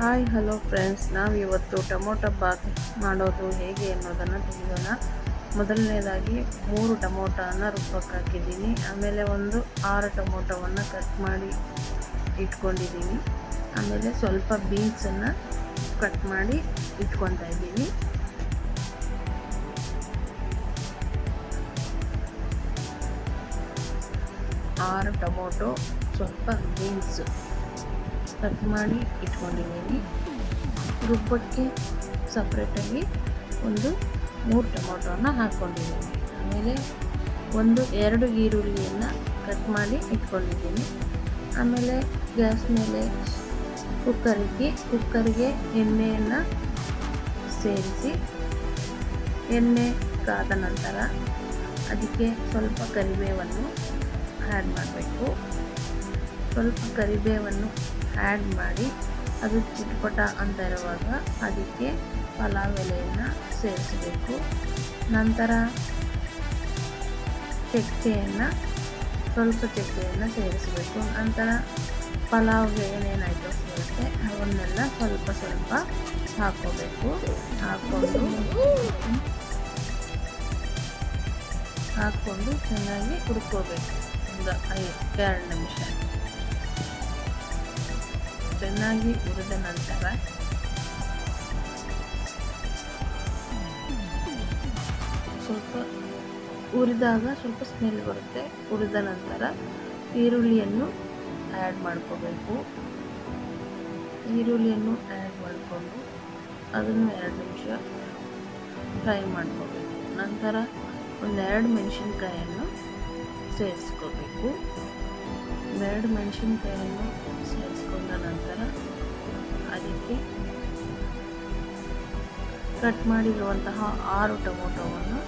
Hi hello friends, ನಾವಿವತ್ತು tomato Baat ಮಾಡೋದು ಹೇಗೆ ಅನ್ನೋದನ್ನು ತಿಳಿಯೋಣ. ಮೊದಲನೇದಾಗಿ 3 ಟೊಮೊಟೊನ ರುಬ್ಬಕ್ಕೆ ಹಾಕಿದ್ದೀನಿ. ಆಮೇಲೆ ಒಂದು 6 ಟೊಮೊಟೊವನ್ನು ಕಟ್ ಮಾಡಿ ಇಟ್ಕೊಂಡಿದ್ದೀನಿ. ಆಮೇಲೆ ಸ್ವಲ್ಪ ಬೀನ್ಸನ್ನು ಕಟ್ ಮಾಡಿ ಇಟ್ಕೊತಾ ಇದ್ದೀನಿ. ಆರು ಟೊಮೊಟೊ, ಸ್ವಲ್ಪ ಬೀನ್ಸ್ ಕಟ್ ಮಾಡಿ ಇಟ್ಕೊಂಡಿದ್ದೀನಿ. ರುಬ್ಬಕ್ಕೆ ಸಪ್ರೇಟಾಗಿ ಒಂದು 3 ಟೊಮೊಟೊನ ಹಾಕ್ಕೊಂಡಿದ್ದೀನಿ. ಆಮೇಲೆ 2 ಈರುಳ್ಳಿಯನ್ನು ಕಟ್ ಮಾಡಿ ಇಟ್ಕೊಂಡಿದ್ದೀನಿ. ಆಮೇಲೆ ಗ್ಯಾಸ್ ಮೇಲೆ ಕುಕ್ಕರ್ಗೆ ಎಣ್ಣೆಯನ್ನು ಸೇರಿಸಿ, ಎಣ್ಣೆ ಕಾದ ನಂತರ ಅದಕ್ಕೆ ಸ್ವಲ್ಪ ಕರಿಬೇವನ್ನು ಆ್ಯಡ್ ಮಾಡಬೇಕು. ಸ್ವಲ್ಪ ಕರಿಬೇವನ್ನು ಆ್ಯಡ್ ಮಾಡಿ ಅದು ಚಿಟಪಟ ಅಂತ ಇರುವಾಗ ಅದಕ್ಕೆ ಪಲಾವ್ ಎಲೆಯನ್ನು ಸೇರಿಸಬೇಕು. ನಂತರ ಸ್ವಲ್ಪ ಚಕ್ಕೆಯನ್ನು ಸೇರಿಸಬೇಕು. ನಂತರ ಪಲಾವ್ಗೆ ಏನೇನು ಐಟಮ್ಸ್ ಬರುತ್ತೆ ಅವನ್ನೆಲ್ಲ ಸ್ವಲ್ಪ ಹಾಕ್ಕೋಬೇಕು. ಹಾಕ್ಕೊಂಡು ಚೆನ್ನಾಗಿ ಹುರ್ಕೋಬೇಕು. ಒಂದು 2 ನಿಮಿಷ ಚೆನ್ನಾಗಿ ಹುರಿದ ನಂತರ ಹುರಿದಾಗ ಸ್ವಲ್ಪ ಸ್ಮೆಲ್ ಬರುತ್ತೆ. ಹುರಿದ ನಂತರ ಈರುಳ್ಳಿಯನ್ನು ಆ್ಯಡ್ ಮಾಡ್ಕೋಬೇಕು. ಈರುಳ್ಳಿಯನ್ನು ಆ್ಯಡ್ ಮಾಡಿಕೊಂಡು ಅದನ್ನು 2 ನಿಮಿಷ ಫ್ರೈ ಮಾಡ್ಕೋಬೇಕು. ನಂತರ 2 ಮೆಣಸಿನ್ಕಾಯನ್ನು ಸೇರಿಸ್ಕೋಬೇಕು. 2 ಮೆಣಸಿನ್ಕಾಯನ್ನು ಸೇರಿಸ್ಕೊಂಡ ನಂತರ ಅದಕ್ಕೆ ಕಟ್ ಮಾಡಿರುವಂತಹ 6 ಟೊಮೊಟೊವನ್ನು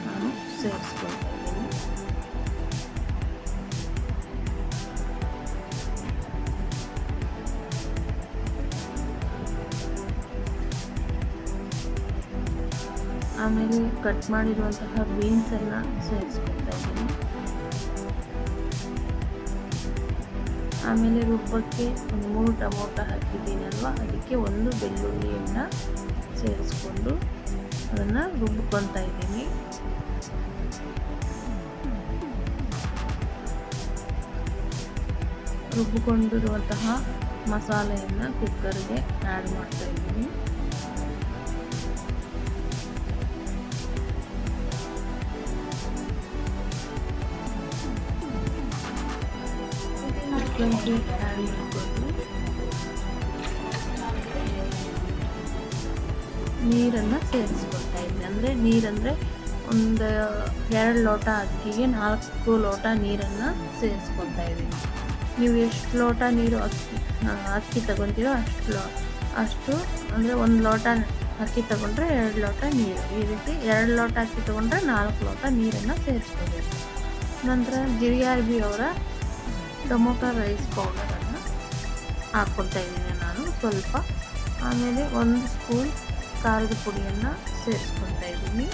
ನಾನು ಸೇರಿಸ್ಕೊಳ್ತಾ ಇದ್ದೀನಿ. ಆಮೇಲೆ ಕಟ್ ಮಾಡಿರುವಂತಹ ಬೀನ್ಸನ್ನು ಸೇರಿಸ್ಕೊಳ್ತಾ ಇದ್ದೀನಿ. ಆಮೇಲೆ ರುಬ್ಬಕ್ಕೆ 3 ಟೊಮೊಟೊ ಹಾಕಿದ್ದೀನಲ್ವ, ಅದಕ್ಕೆ 1 ಬೆಳ್ಳುಳ್ಳಿಯನ್ನು ಸೇರಿಸ್ಕೊಂಡು ಅದನ್ನು ರುಬ್ಕೊತಾ ಇದ್ದೀನಿ. ರುಬ್ಬಿಕೊಂಡಿರುವಂತಹ ಮಸಾಲೆಯನ್ನು ಕುಕ್ಕರ್ಗೆ ಆ್ಯಡ್ ಮಾಡ್ತಾ ಇದ್ದೀನಿ. ಆ್ಯಡ್ ಮಾಡಿಕೊಂಡು ನೀರನ್ನು ಸೇರಿಸ್ಕೊಳ್ತಾ ಇದ್ದೀನಿ. ನೀರಂದರೆ ಒಂದು 2 ಲೋಟ ಅಕ್ಕಿಗೆ 4 ಲೋಟ ನೀರನ್ನು ಸೇರಿಸ್ಕೊಳ್ತಾ ಇದ್ದೀನಿ. ನೀವು ಎಷ್ಟು ಲೋಟ ನೀರು ಅಕ್ಕಿ ತಗೊತೀರೋ ಅಷ್ಟು ಅಂದರೆ 1 ಲೋಟ ಅಕ್ಕಿ ತಗೊಂಡ್ರೆ 2 ಲೋಟ ನೀರು, ಈ ರೀತಿ 2 ಲೋಟ ಅಕ್ಕಿ ತಗೊಂಡ್ರೆ 4 ಲೋಟ ನೀರನ್ನು ಸೇರಿಸ್ಕೋಬೇಕು. ನಂತರ GRB ಅವರ ಟೊಮೊಟೊ ರೈಸ್ ಪೌಡರನ್ನು ಹಾಕ್ಕೊಳ್ತಾ ಇದ್ದೀನಿ ನಾನು ಸ್ವಲ್ಪ. ಆಮೇಲೆ 1 ಸ್ಪೂನ್ ಖಾರದ ಪುಡಿಯನ್ನು ಸೇರಿಸ್ಕೊಳ್ತಾ ಇದ್ದೀನಿ.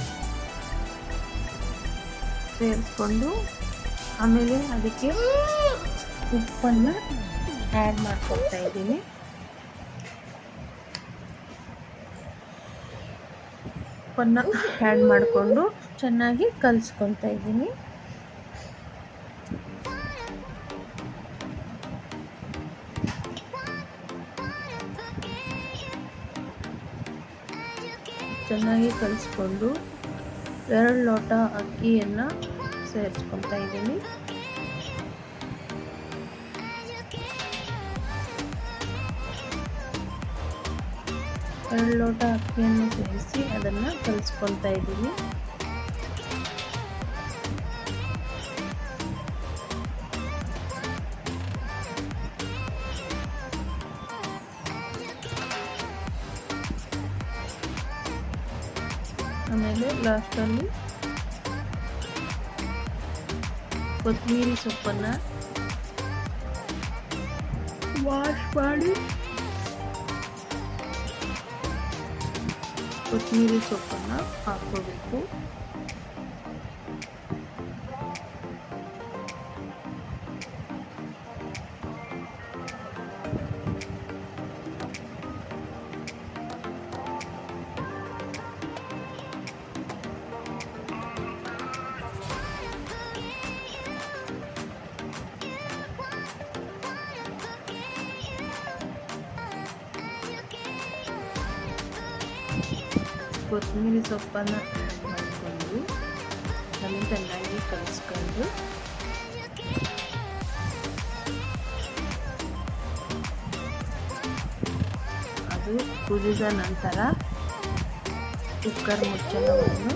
ಸೇರಿಸ್ಕೊಂಡು ಆಮೇಲೆ ಅದಕ್ಕೆ ಉಪ್ಪನ್ನು ಆ್ಯಡ್ ಮಾಡ್ಕೊಳ್ತಾ ಇದ್ದೀನಿ. ಉಪ್ಪನ್ನು ಆ್ಯಡ್ ಮಾಡಿಕೊಂಡು ಚೆನ್ನಾಗಿ ಕಲಿಸ್ಕೊಳ್ತಾ ಇದ್ದೀನಿ. ಚೆನ್ನಾಗಿ ಕಲಿಸ್ಕೊಂಡು 2 ಲೋಟ ಅಕ್ಕಿಯನ್ನು ಸೇರಿಸ್ಕೊಳ್ತಾ ಇದ್ದೀನಿ. ಎರಡು ಲೋಟ ಅಕ್ಕಿಯನ್ನು ಸೇರಿಸಿ ಅದನ್ನು ಕಲಿಸ್ಕೊಳ್ತಾ ಇದ್ದೀನಿ. ಆಮೇಲೆ ಲಾಸ್ಟಲ್ಲಿ ಕೊತ್ತಂಬರಿ ಸೊಪ್ಪನ್ನು ವಾಶ್ ಮಾಡಿ ಕೊತ್ತಂಬರಿ ಸೊಪ್ಪನ್ನು ಹಾಕ್ಕೋಬೇಕು. ಕೊತ್ತಂಬರಿ ಸೊಪ್ಪನ್ನು ಮಾಡಿಕೊಂಡು ಅದನ್ನು ಚೆನ್ನಾಗಿ ಕಲಿಸ್ಕೊಂಡು ಅದು ಕುದಿದ ನಂತರ ಕುಕ್ಕರ್ ಮುಚ್ಚಳವನ್ನು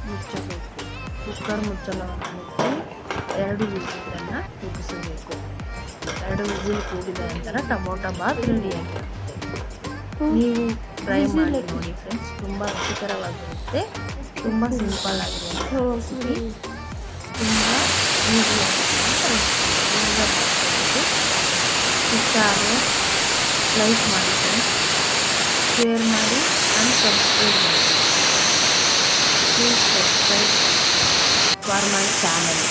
ಮುಚ್ಚಬೇಕು. ಕುಕ್ಕರ್ ಮುಚ್ಚಳವನ್ನು ಮುಚ್ಚಿ 2 ವಿಸಿಲನ್ನು ಕೂಗಿಸಬೇಕು. 2 ವಿಸಿಲ್ ಕೂಗಿದ ನಂತರ ಟೊಮೊಟೊ ಬಾತ್ ರೆಡಿಯಾಗಿರುತ್ತೆ. ನೀವು ಟ್ರೈ ಮಾಡಿ ನೋಡಿ ಫ್ರೆಂಡ್ಸ್, ತುಂಬ ರುಚಿಕರವಾಗಿರುತ್ತೆ. ತುಂಬ ಸಿಂಪಲ್ ಆಗಿರುತ್ತೆ ರೆಸಿಪಿ, ತುಂಬ ಈಸಿ ಆಗುತ್ತೆ. ಇಷ್ಟ ಆದರೆ ಲೈಕ್ ಮಾಡಿ ಫ್ರೆಂಡ್ಸ್, ಶೇರ್ ಮಾಡಿ ಆ್ಯಂಡ್ ಸಬ್ಸ್ಕ್ರೈಬ್ ಮಾಡಿ. Please subscribe for my channel.